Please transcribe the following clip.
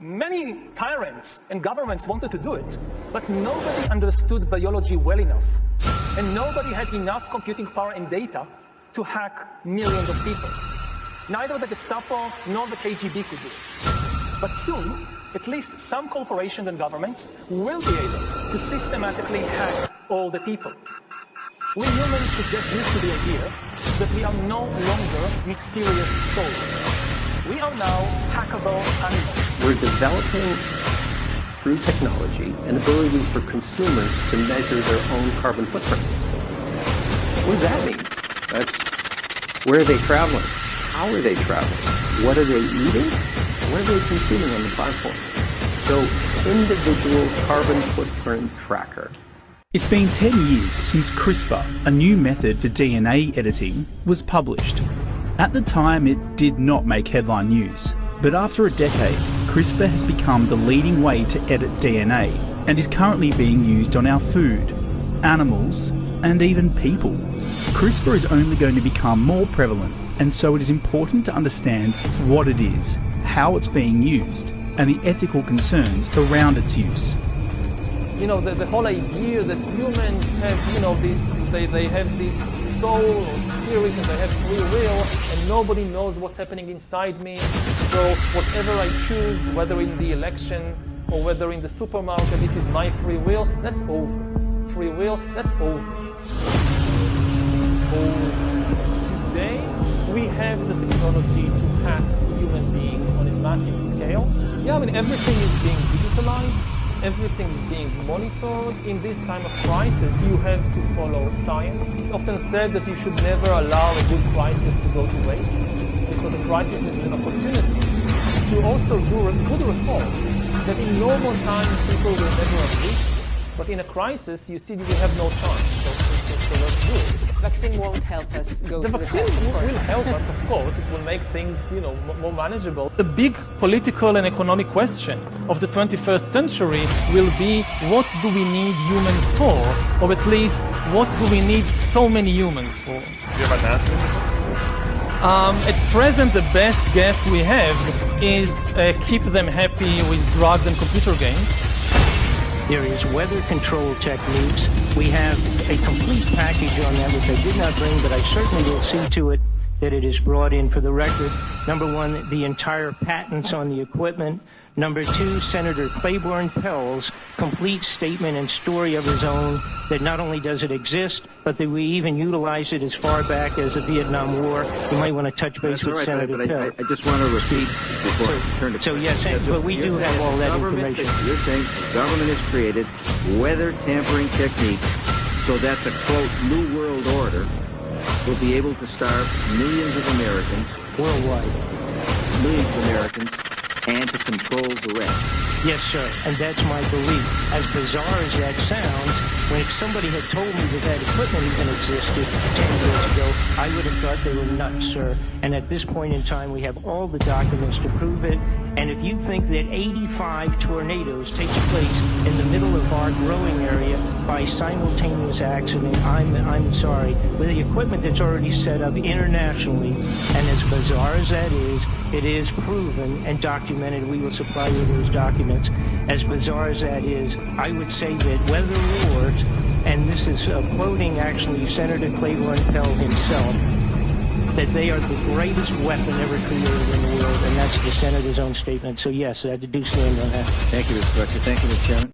Many tyrants and governments wanted to do it, but nobody understood biology well enough. And nobody had enough computing power and data to hack millions of people. Neither the Gestapo nor the KGB could do it. But soon, at least some corporations and governments will be able to systematically hack all the people. We humans should get used to the idea that we are no longer mysterious souls. We are now hackable animals. We're developing, through technology, an ability for consumers to measure their own carbon footprint. What does that mean? That's where are they traveling? How are they traveling? What are they eating? What are they consuming on the platform? So, individual carbon footprint tracker. It's been 10 years since CRISPR, a new method for DNA editing, was published. At the time, it did not make headline news. But after a decade, CRISPR has become the leading way to edit DNA and is currently being used on our food, animals, and even people. CRISPR is only going to become more prevalent, and so it is important to understand what it is, how it's being used, and the ethical concerns around its use. You know, the whole idea that humans have, you know, they have this soul or spirit and they have free will and nobody knows what's happening inside me. So whatever I choose, whether in the election or whether in the supermarket, this is my free will, that's over. Free will, that's over. Today, we have the technology to hack human beings on a massive scale. Yeah, I mean, everything is being digitalized. Everything is being monitored. In this time of crisis, you have to follow science. It's often said that you should never allow a good crisis to go to waste, because a crisis is an opportunity to also do good reforms that in normal times people will never agree. But in a crisis, you see you will have no chance. So let's do it. Vaccine won't help us go the to vaccine the will help us, of course. It will make things, you know, more manageable. The big political and economic question of the 21st century will be, what do we need humans for? Or at least, what do we need so many humans for? Do you have an answer? At present, the best guess we have is keep them happy with drugs and computer games. There is weather control techniques. We have a complete package on that, which I did not bring, but I certainly will see to it that it is brought in for the record. Number one, the entire patents on the equipment. Number two, Senator Claiborne Pell's complete statement and story of his own, that not only does it exist, but that we even utilize it as far back as the Vietnam War. You might want to touch base with Senator Pell. I just want to repeat before I turn to... So yes, but we do have all that information. You're saying the government has created weather tampering techniques so that the, quote, New World Order will be able to starve millions of Americans. Worldwide. Millions of Americans, and to control the rest. Yes, sir, and that's my belief. As bizarre as that sounds, when somebody had told me that that equipment even existed 10 years ago, I would have thought they were nuts, sir. And at this point in time, we have all the documents to prove it. And if you think that 85 tornadoes takes place in the middle of our growing area by simultaneous accident, I'm sorry. With the equipment that's already set up internationally, and as bizarre as that is, it is proven and documented. We will supply you those documents. As bizarre as that is, I would say that weather wars, and this is quoting actually Senator Claiborne Pell himself, that they are the greatest weapon ever created in the world, and that's the Senator's own statement. So yes, I do stand on that. Thank you, Mr. Director. Thank you, Mr. Chairman.